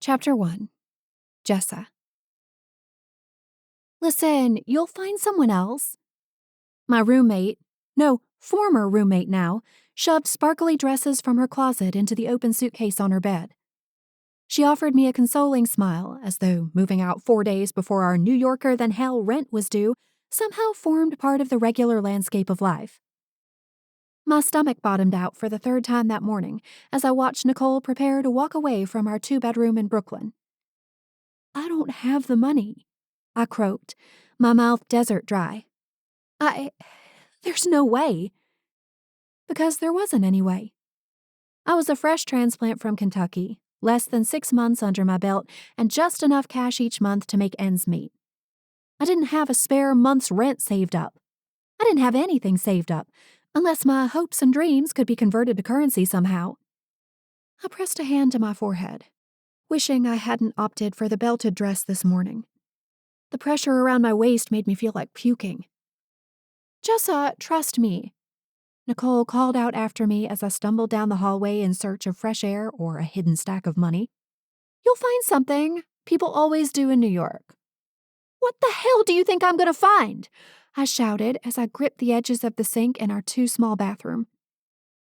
Chapter 1. Jessa. Listen, you'll find someone else. My former roommate now, shoved sparkly dresses from her closet into the open suitcase on her bed. She offered me a consoling smile, as though moving out 4 days before our New Yorker than hell rent was due somehow formed part of the regular landscape of life. My stomach bottomed out for the third time that morning as I watched Nicole prepare to walk away from our 2-bedroom in Brooklyn. I don't have the money, I croaked, my mouth desert dry. There's no way. Because there wasn't any way. I was a fresh transplant from Kentucky, less than 6 months under my belt, and just enough cash each month to make ends meet. I didn't have a spare month's rent saved up. I didn't have anything saved up, unless my hopes and dreams could be converted to currency somehow. I pressed a hand to my forehead, wishing I hadn't opted for the belted dress this morning. The pressure around my waist made me feel like puking. Jessa, trust me, Nicole called out after me as I stumbled down the hallway in search of fresh air or a hidden stack of money. You'll find something. People always do in New York. What the hell do you think I'm going to find? I shouted as I gripped the edges of the sink in our too-small bathroom.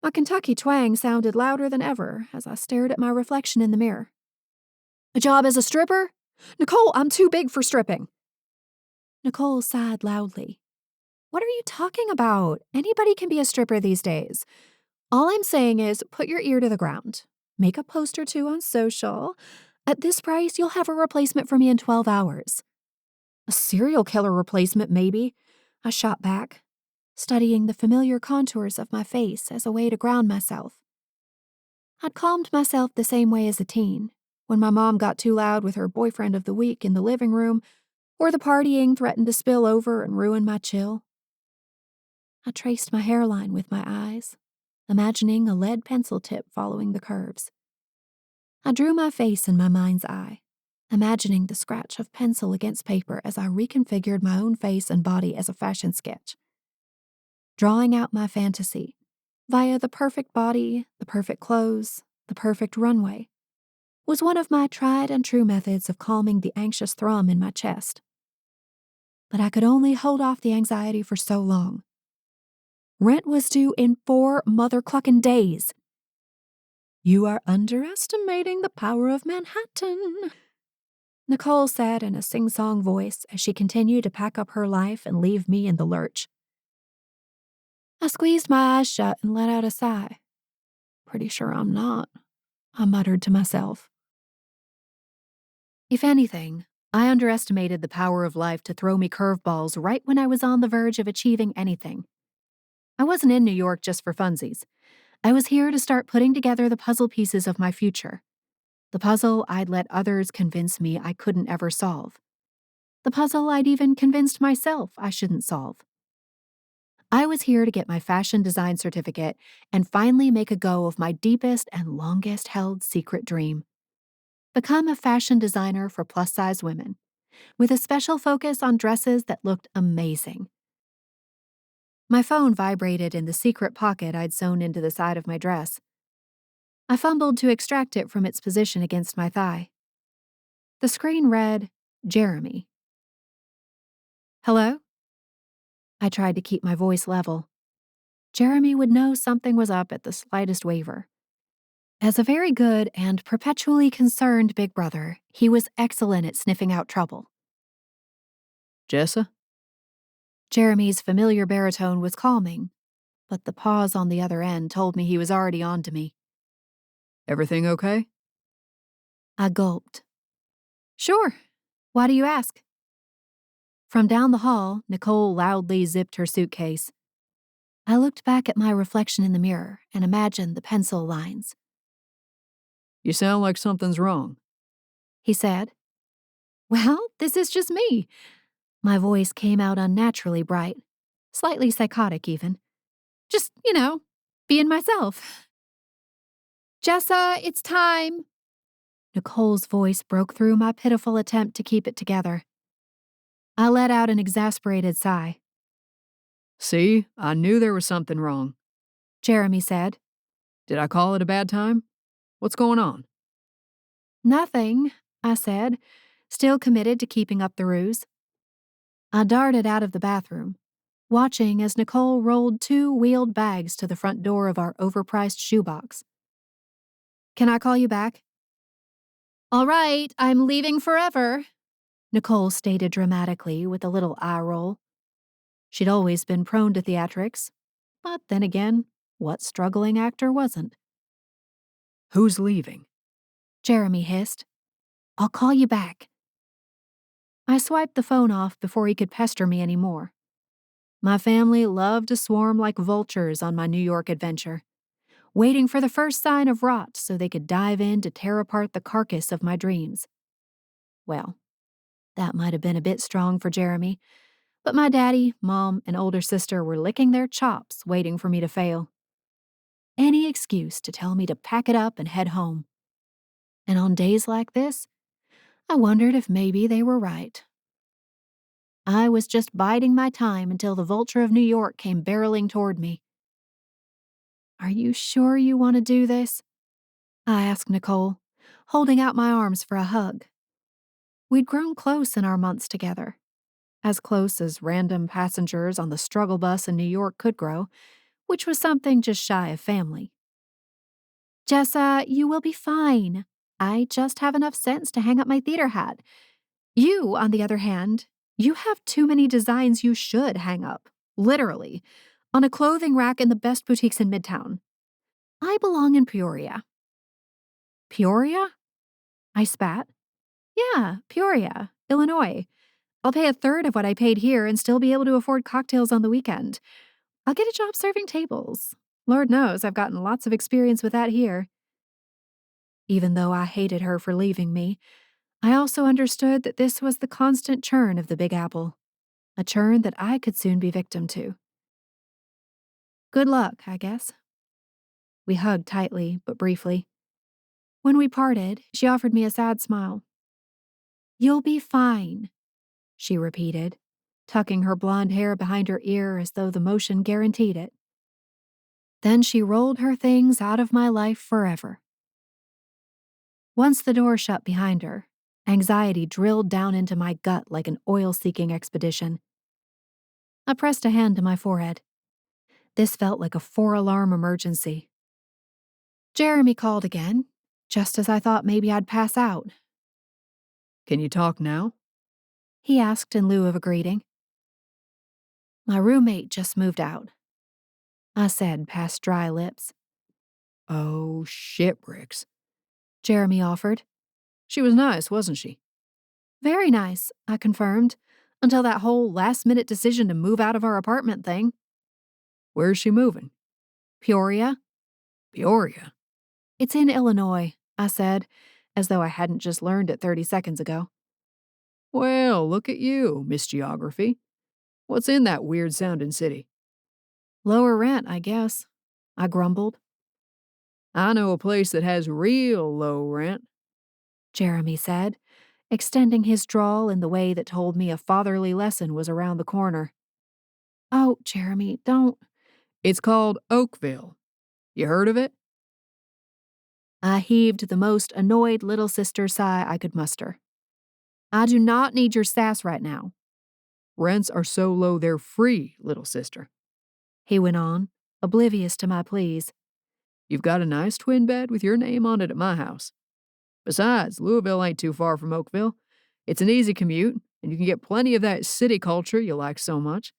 My Kentucky twang sounded louder than ever as I stared at my reflection in the mirror. A job as a stripper? Nicole, I'm too big for stripping. Nicole sighed loudly. What are you talking about? Anybody can be a stripper these days. All I'm saying is put your ear to the ground. Make a post or 2 on social. At this price, you'll have a replacement for me in 12 hours. A serial killer replacement, maybe, I shot back, studying the familiar contours of my face as a way to ground myself. I'd calmed myself the same way as a teen, when my mom got too loud with her boyfriend of the week in the living room, or the partying threatened to spill over and ruin my chill. I traced my hairline with my eyes, imagining a lead pencil tip following the curves. I drew my face in my mind's eye, imagining the scratch of pencil against paper as I reconfigured my own face and body as a fashion sketch. Drawing out my fantasy, via the perfect body, the perfect clothes, the perfect runway, was one of my tried and true methods of calming the anxious thrum in my chest. But I could only hold off the anxiety for so long. Rent was due in 4 mother-clucking days. You are underestimating the power of Manhattan, Nicole said in a sing-song voice as she continued to pack up her life and leave me in the lurch. I squeezed my eyes shut and let out a sigh. Pretty sure I'm not, I muttered to myself. If anything, I underestimated the power of life to throw me curveballs right when I was on the verge of achieving anything. I wasn't in New York just for funsies. I was here to start putting together the puzzle pieces of my future. The puzzle I'd let others convince me I couldn't ever solve. The puzzle I'd even convinced myself I shouldn't solve. I was here to get my fashion design certificate and finally make a go of my deepest and longest-held secret dream. Become a fashion designer for plus-size women, with a special focus on dresses that looked amazing. My phone vibrated in the secret pocket I'd sewn into the side of my dress. I fumbled to extract it from its position against my thigh. The screen read, Jeremy. Hello? I tried to keep my voice level. Jeremy would know something was up at the slightest waver. As a very good and perpetually concerned big brother, he was excellent at sniffing out trouble. Jessa? Jeremy's familiar baritone was calming, but the pause on the other end told me he was already on to me. Everything okay? I gulped. Sure. Why do you ask? From down the hall, Nicole loudly zipped her suitcase. I looked back at my reflection in the mirror and imagined the pencil lines. You sound like something's wrong, he said. Well, this is just me. My voice came out unnaturally bright, slightly psychotic even. Just, being myself. Jessa, it's time. Nicole's voice broke through my pitiful attempt to keep it together. I let out an exasperated sigh. See, I knew there was something wrong, Jeremy said. Did I call it a bad time? What's going on? Nothing, I said, still committed to keeping up the ruse. I darted out of the bathroom, watching as Nicole rolled 2 wheeled bags to the front door of our overpriced shoebox. Can I call you back? All right, I'm leaving forever, Nicole stated dramatically with a little eye roll. She'd always been prone to theatrics, but then again, what struggling actor wasn't? Who's leaving? Jeremy hissed. I'll call you back. I swiped the phone off before he could pester me any more. My family loved to swarm like vultures on my New York adventure, waiting for the first sign of rot so they could dive in to tear apart the carcass of my dreams. Well, that might have been a bit strong for Jeremy, but my daddy, mom, and older sister were licking their chops waiting for me to fail. Any excuse to tell me to pack it up and head home. And on days like this, I wondered if maybe they were right. I was just biding my time until the vulture of New York came barreling toward me. Are you sure you want to do this? I asked Nicole, holding out my arms for a hug. We'd grown close in our months together, as close as random passengers on the struggle bus in New York could grow, which was something just shy of family. Jessa, you will be fine. I just have enough sense to hang up my theater hat. You, on the other hand, you have too many designs you should hang up, literally, on a clothing rack in the best boutiques in Midtown. I belong in Peoria. Peoria? I spat. Yeah, Peoria, Illinois. I'll pay a third of what I paid here and still be able to afford cocktails on the weekend. I'll get a job serving tables. Lord knows I've gotten lots of experience with that here. Even though I hated her for leaving me, I also understood that this was the constant churn of the Big Apple, a churn that I could soon be victim to. Good luck, I guess. We hugged tightly, but briefly. When we parted, she offered me a sad smile. You'll be fine, she repeated, tucking her blonde hair behind her ear as though the motion guaranteed it. Then she rolled her things out of my life forever. Once the door shut behind her, anxiety drilled down into my gut like an oil-seeking expedition. I pressed a hand to my forehead. This felt like a 4-alarm emergency. Jeremy called again, just as I thought maybe I'd pass out. Can you talk now? He asked in lieu of a greeting. My roommate just moved out, I said past dry lips. Oh, shitbricks. Jeremy offered. She was nice, wasn't she? Very nice, I confirmed, until that whole last-minute decision to move out of our apartment thing. Where's she moving? Peoria? Peoria? It's in Illinois, I said, as though I hadn't just learned it 30 seconds ago. Well, look at you, Miss Geography. What's in that weird-sounding city? Lower rent, I guess, I grumbled. I know a place that has real low rent. Jeremy said, extending his drawl in the way that told me a fatherly lesson was around the corner. Oh, Jeremy, don't. It's called Oakville. You heard of it? I heaved the most annoyed little sister sigh I could muster. I do not need your sass right now, Rents are so low they're free, little sister. he went on, oblivious to my pleas. You've got a nice twin bed with your name on it at my house. Besides, Louisville ain't too far from Oakville. It's an easy commute, and you can get plenty of that city culture you like so much.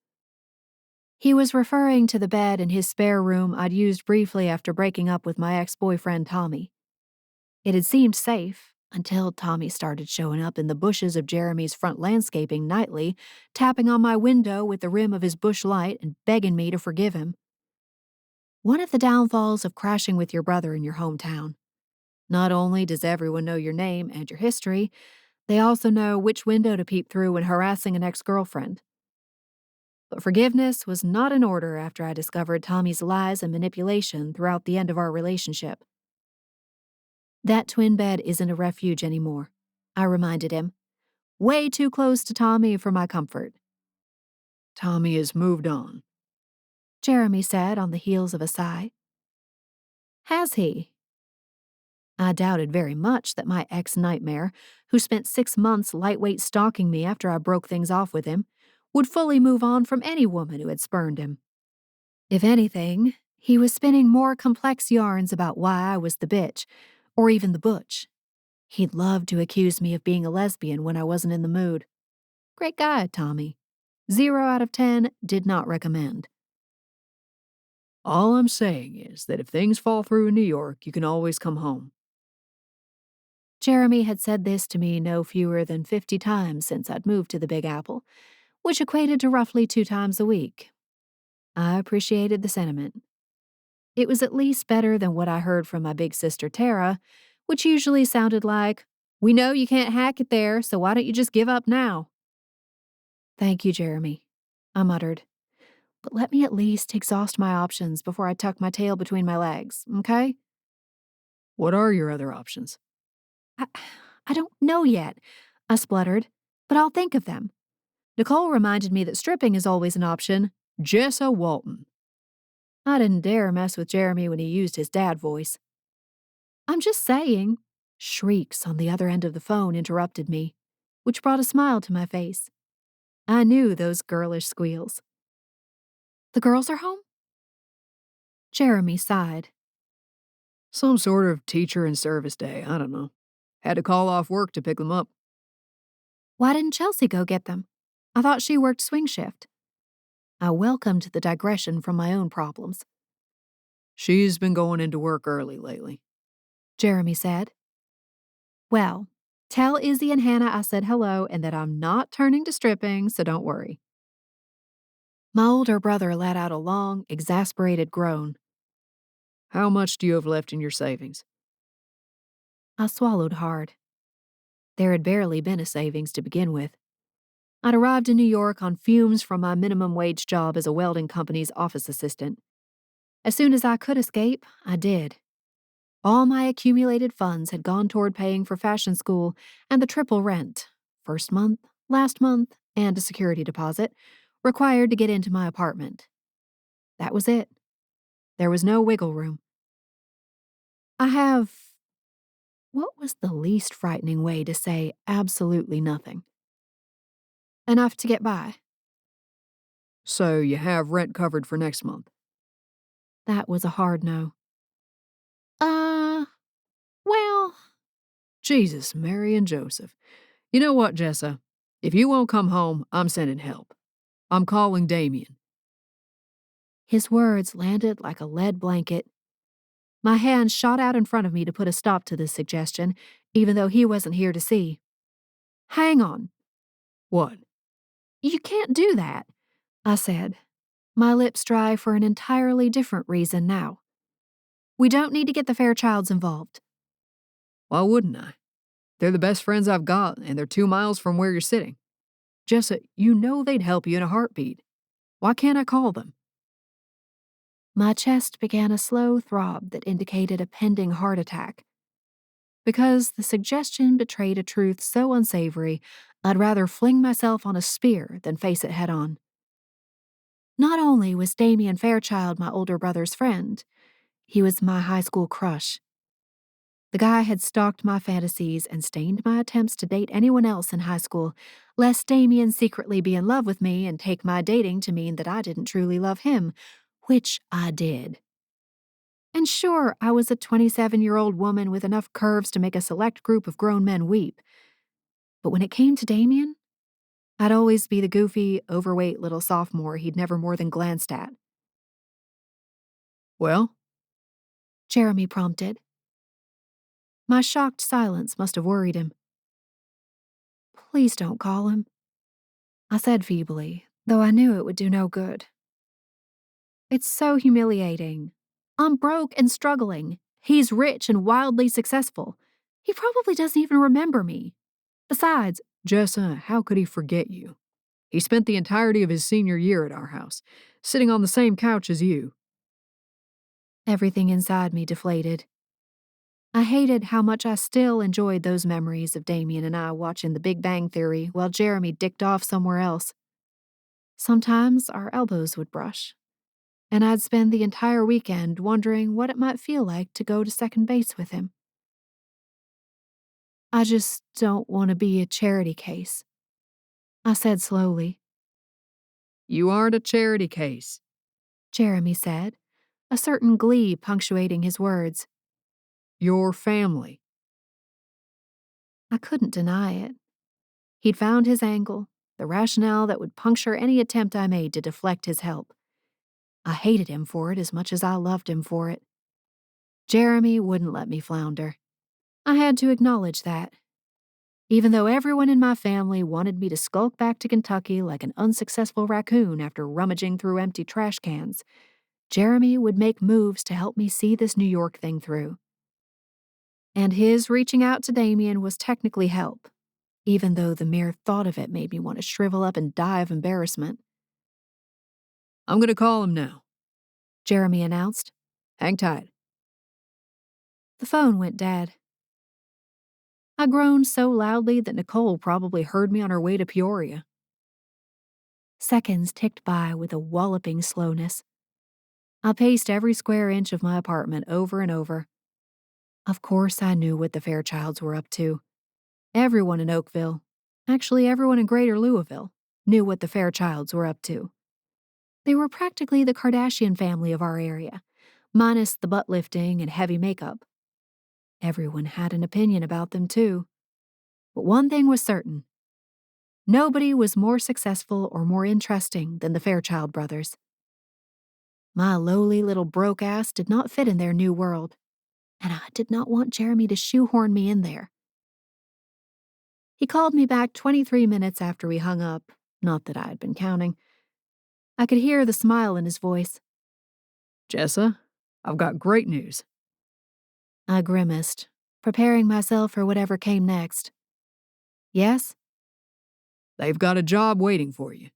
He was referring to the bed in his spare room I'd used briefly after breaking up with my ex-boyfriend Tommy. It had seemed safe until Tommy started showing up in the bushes of Jeremy's front landscaping nightly, tapping on my window with the rim of his bush light and begging me to forgive him. One of the downfalls of crashing with your brother in your hometown. Not only does everyone know your name and your history, they also know which window to peep through when harassing an ex-girlfriend. But forgiveness was not in order after I discovered Tommy's lies and manipulation throughout the end of our relationship. That twin bed isn't a refuge anymore, I reminded him. Way too close to Tommy for my comfort. Tommy has moved on. Jeremy said on the heels of a sigh. Has he? I doubted very much that my ex-nightmare, who spent 6 months lightweight stalking me after I broke things off with him, would fully move on from any woman who had spurned him. If anything, he was spinning more complex yarns about why I was the bitch, or even the butch. He'd love to accuse me of being a lesbian when I wasn't in the mood. Great guy, Tommy. 0 out of 10 did not recommend. All I'm saying is that if things fall through in New York, you can always come home. Jeremy had said this to me no fewer than 50 times since I'd moved to the Big Apple, which equated to roughly 2 times a week. I appreciated the sentiment. It was at least better than what I heard from my big sister Tara, which usually sounded like, "We know you can't hack it there, so why don't you just give up now?" "Thank you, Jeremy," I muttered. "But let me at least exhaust my options before I tuck my tail between my legs, okay?" What are your other options? I, I don't know yet, I spluttered, but I'll think of them. Nicole reminded me that stripping is always an option. Jessa Walton. I didn't dare mess with Jeremy when he used his dad voice. "I'm just saying." Shrieks on the other end of the phone interrupted me, which brought a smile to my face. I knew those girlish squeals. "The girls are home?" Jeremy sighed. Some sort of teacher and service day, I don't know. Had to call off work to pick them up. "Why didn't Chelsea go get them? I thought she worked swing shift." I welcomed the digression from my own problems. She's been going into work early lately. Jeremy said. "Well, tell Izzy and Hannah I said hello and that I'm not turning to stripping, so don't worry." My older brother let out a long, exasperated groan. How much do you have left in your savings? I swallowed hard. There had barely been a savings to begin with. I'd arrived in New York on fumes from my minimum wage job as a welding company's office assistant. As soon as I could escape, I did. All my accumulated funds had gone toward paying for fashion school and the triple rent, first month, last month, and a security deposit, required to get into my apartment. That was it. There was no wiggle room. I have— what was the least frightening way to say absolutely nothing? Enough to get by. So you have rent covered for next month. That was a hard no. Well, Jesus, Mary and Joseph. You know what, Jessa? If you won't come home, I'm sending help. I'm calling Damien. his words landed like a lead blanket. My hand shot out in front of me to put a stop to this suggestion, even though he wasn't here to see. "Hang on. What? You can't do that," I said, my lips dry for an entirely different reason now. "We don't need to get the Fairchilds involved." Why wouldn't I? They're the best friends I've got, and they're 2 miles from where you're sitting. Jessa, you know they'd help you in a heartbeat. Why can't I call them? My chest began a slow throb that indicated a pending heart attack. Because the suggestion betrayed a truth so unsavory, I'd rather fling myself on a spear than face it head on. Not only was Damien Fairchild my older brother's friend, he was my high school crush. The guy had stalked my fantasies and stained my attempts to date anyone else in high school, lest Damien secretly be in love with me and take my dating to mean that I didn't truly love him, which I did. And sure, I was a 27-year-old woman with enough curves to make a select group of grown men weep. But when it came to Damien, I'd always be the goofy, overweight little sophomore he'd never more than glanced at. Well, Jeremy prompted. My shocked silence must have worried him. "Please don't call him," I said feebly, though I knew it would do no good. "It's so humiliating. I'm broke and struggling. He's rich and wildly successful. He probably doesn't even remember me. Besides, Jessa, how could he forget you? He spent the entirety of his senior year at our house, sitting on the same couch as you. everything inside me deflated. I hated how much I still enjoyed those memories of Damien and I watching The Big Bang Theory while Jeremy dicked off somewhere else. Sometimes our elbows would brush, and I'd spend the entire weekend wondering what it might feel like to go to second base with him. I just don't want to be a charity case, I said slowly. You aren't a charity case. Jeremy said, a certain glee punctuating his words. Your family. I couldn't deny it. He'd found his angle, the rationale that would puncture any attempt I made to deflect his help. I hated him for it as much as I loved him for it. Jeremy wouldn't let me flounder. I had to acknowledge that. Even though everyone in my family wanted me to skulk back to Kentucky like an unsuccessful raccoon after rummaging through empty trash cans, Jeremy would make moves to help me see this New York thing through. And his reaching out to Damien was technically help, even though the mere thought of it made me want to shrivel up and die of embarrassment. I'm going to call him now, Jeremy announced. Hang tight. The phone went dead. I groaned so loudly that Nicole probably heard me on her way to Peoria. Seconds ticked by with a walloping slowness. I paced every square inch of my apartment over and over. Of course I knew what the Fairchilds were up to. Everyone in Oakville, actually everyone in Greater Louisville, knew what the Fairchilds were up to. They were practically the Kardashian family of our area, minus the butt lifting and heavy makeup. Everyone had an opinion about them, too. But one thing was certain. Nobody was more successful or more interesting than the Fairchild brothers. My lowly little broke ass did not fit in their new world, and I did not want Jeremy to shoehorn me in there. He called me back 23 minutes after we hung up, not that I had been counting. I could hear the smile in his voice. Jessa, I've got great news. I grimaced, preparing myself for whatever came next. Yes? They've got a job waiting for you.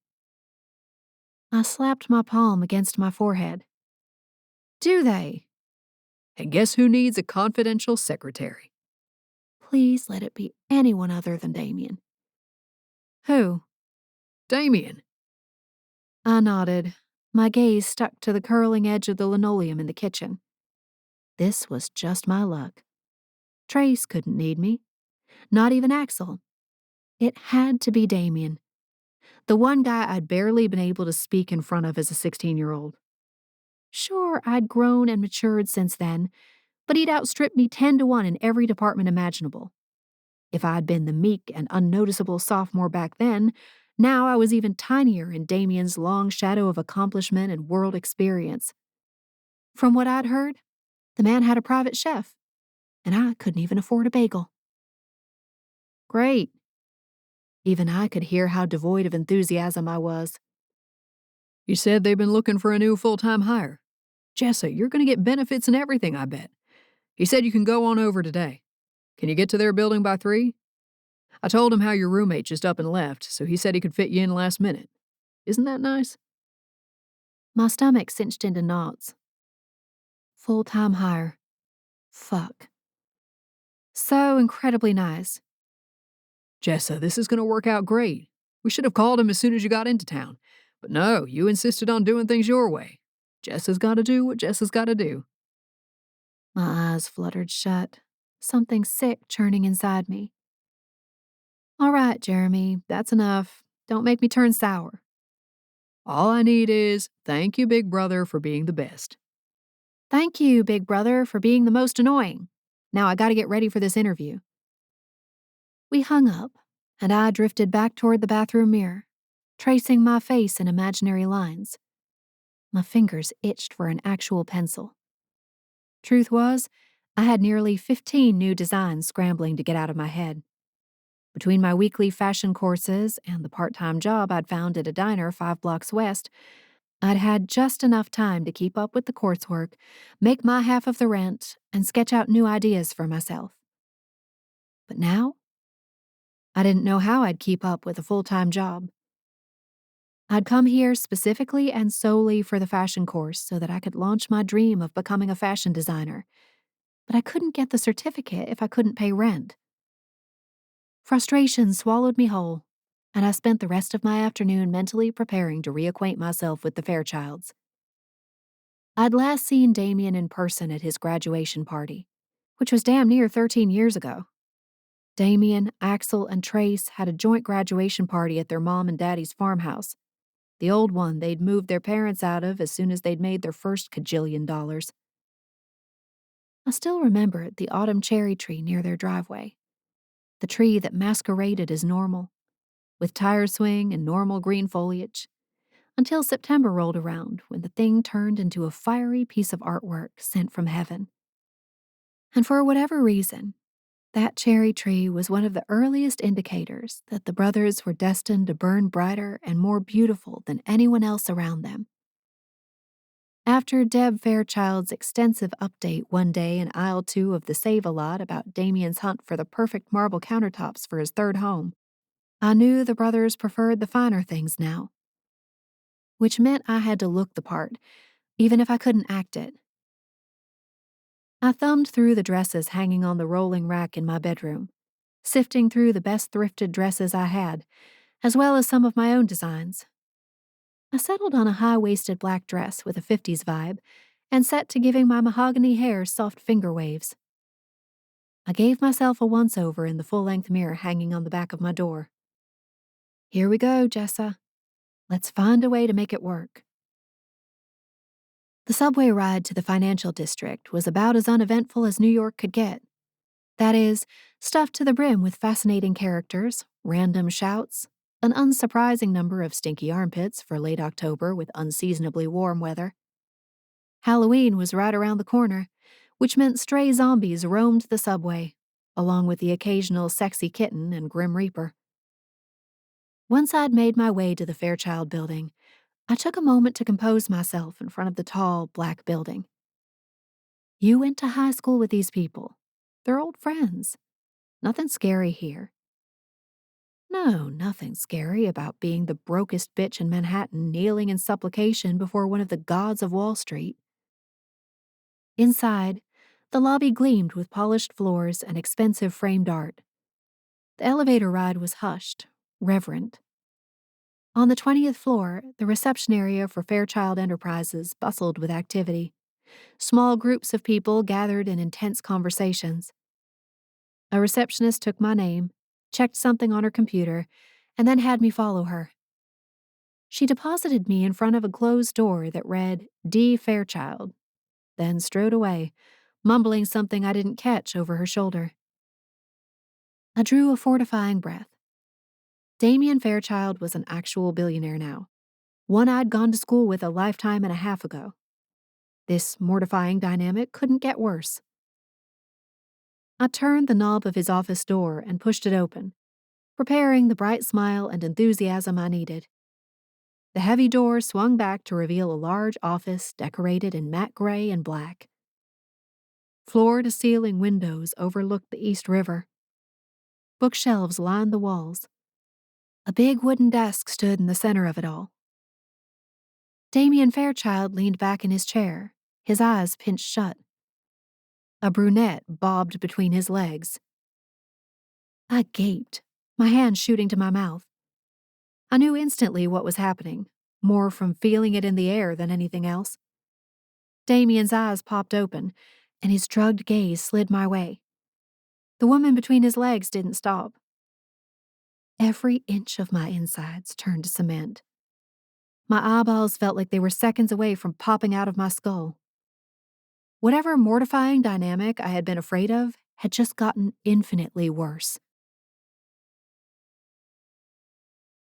I slapped my palm against my forehead. Do they? And guess who needs a confidential secretary? Please let it be anyone other than Damien. Who? Damien. I nodded, my gaze stuck to the curling edge of the linoleum in the kitchen. This was just my luck. Trace couldn't need me. Not even Axel. It had to be Damien. The one guy I'd barely been able to speak in front of as a 16-year-old. Sure, I'd grown and matured since then, but he'd outstripped me 10 to 1 in every department imaginable. If I'd been the meek and unnoticeable sophomore back then, now I was even tinier in Damien's long shadow of accomplishment and world experience. From what I'd heard, the man had a private chef, and I couldn't even afford a bagel. Great. Even I could hear how devoid of enthusiasm I was. You said they've been looking for a new full-time hire. Jessa, you're going to get benefits and everything, I bet. He said you can go on over today. Can you get to their building by 3? I told him how your roommate just up and left, so he said he could fit you in last minute. Isn't that nice? My stomach cinched into knots. Full-time hire. Fuck. So incredibly nice. Jessa, this is going to work out great. We should have called him as soon as you got into town. But no, you insisted on doing things your way. Jessa's got to do what Jessa's got to do. My eyes fluttered shut, something sick churning inside me. All right, Jeremy, that's enough. Don't make me turn sour. All I need is, thank you, big brother, for being the best. Thank you, big brother, for being the most annoying. Now I gotta get ready for this interview. We hung up, and I drifted back toward the bathroom mirror, tracing my face in imaginary lines. My fingers itched for an actual pencil. Truth was, I had nearly 15 new designs scrambling to get out of my head. Between my weekly fashion courses and the part-time job I'd found at a diner 5 blocks west, I'd had just enough time to keep up with the coursework, make my half of the rent, and sketch out new ideas for myself. But now, I didn't know how I'd keep up with a full-time job. I'd come here specifically and solely for the fashion course so that I could launch my dream of becoming a fashion designer, but I couldn't get the certificate if I couldn't pay rent. Frustration swallowed me whole, and I spent the rest of my afternoon mentally preparing to reacquaint myself with the Fairchilds. I'd last seen Damien in person at his graduation party, which was damn near 13 years ago. Damien, Axel, and Trace had a joint graduation party at their mom and daddy's farmhouse, the old one they'd moved their parents out of as soon as they'd made their first cajillion dollars. I still remembered the autumn cherry tree near their driveway, the tree that masqueraded as normal, with tire swing and normal green foliage, until September rolled around when the thing turned into a fiery piece of artwork sent from heaven. And for whatever reason, that cherry tree was one of the earliest indicators that the brothers were destined to burn brighter and more beautiful than anyone else around them. After Deb Fairchild's extensive update one day in aisle 2 of the Save-A-Lot about Damien's hunt for the perfect marble countertops for his third home, I knew the brothers preferred the finer things now, which meant I had to look the part, even if I couldn't act it. I thumbed through the dresses hanging on the rolling rack in my bedroom, sifting through the best thrifted dresses I had, as well as some of my own designs. I settled on a high-waisted black dress with a 50s vibe and set to giving my mahogany hair soft finger waves. I gave myself a once-over in the full-length mirror hanging on the back of my door. Here we go, Jessa. Let's find a way to make it work. The subway ride to the financial district was about as uneventful as New York could get. That is, stuffed to the brim with fascinating characters, random shouts, an unsurprising number of stinky armpits for late October with unseasonably warm weather. Halloween was right around the corner, which meant stray zombies roamed the subway, along with the occasional sexy kitten and grim reaper. Once I'd made my way to the Fairchild building, I took a moment to compose myself in front of the tall, black building. You went to high school with these people. They're old friends. Nothing scary here. No, nothing scary about being the brokest bitch in Manhattan kneeling in supplication before one of the gods of Wall Street. Inside, the lobby gleamed with polished floors and expensive framed art. The elevator ride was hushed, reverent. On the 20th floor, the reception area for Fairchild Enterprises bustled with activity. Small groups of people gathered in intense conversations. A receptionist took my name, checked something on her computer, and then had me follow her. She deposited me in front of a closed door that read D. Fairchild, then strode away, mumbling something I didn't catch over her shoulder. I drew a fortifying breath. Damien Fairchild was an actual billionaire now, one I'd gone to school with a lifetime and a half ago. This mortifying dynamic couldn't get worse. I turned the knob of his office door and pushed it open, preparing the bright smile and enthusiasm I needed. The heavy door swung back to reveal a large office decorated in matte gray and black. Floor-to-ceiling windows overlooked the East River. Bookshelves lined the walls. A big wooden desk stood in the center of it all. Damien Fairchild leaned back in his chair, his eyes pinched shut. A brunette bobbed between his legs. I gaped, my hand shooting to my mouth. I knew instantly what was happening, more from feeling it in the air than anything else. Damien's eyes popped open, and his drugged gaze slid my way. The woman between his legs didn't stop. Every inch of my insides turned to cement. My eyeballs felt like they were seconds away from popping out of my skull. Whatever mortifying dynamic I had been afraid of had just gotten infinitely worse.